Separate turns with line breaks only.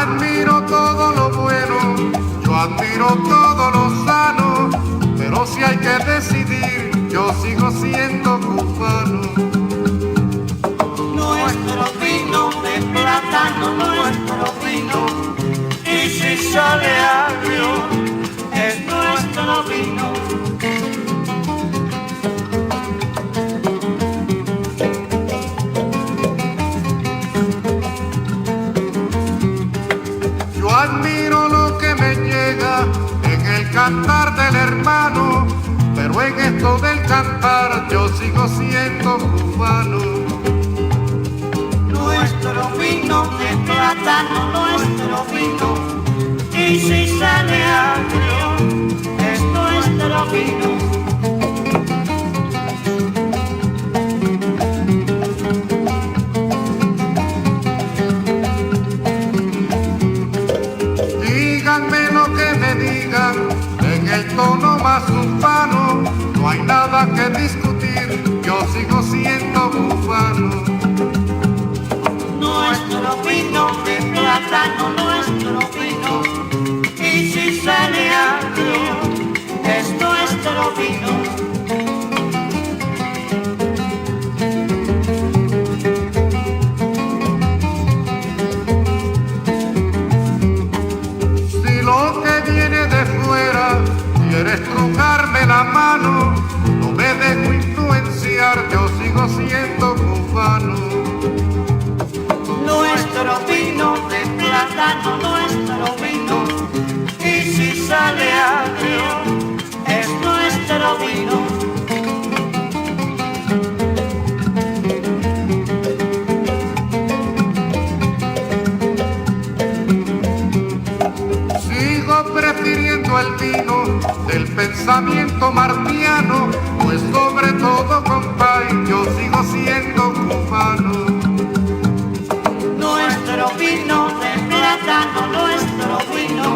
admiro todo lo bueno, yo admiro todo lo sano, pero si hay que decidir, yo sigo siendo cubano.
Nuestro vino de plátano, nuestro vino, y si sale agrio, es nuestro vino.
Yo admiro lo que me llega en el cantar del hermano, pero en esto del cantar yo sigo siendo cubano.
Nuestro vino de plátano, nuestro vino, y si sale agrio, es nuestro vino.
Díganme lo que me digan, en el tono más urbano, no hay nada que discutir, yo sigo siendo cubano.
Nuestro vino de plátano, nuestro vino, y si sale agrio, es nuestro vino.
Si lo que viene de fuera quiere estrujarme la mano, no me dejo influenciar, yo sigo siendo cubano.
Nuestro vino de plátano, nuestro vino, y si sale agrio, es nuestro vino.
Sigo prefiriendo el vino del pensamiento martiano, pues sobre todo, compay, yo sigo siendo cubano.
Nuestro vino de plátano, nuestro vino,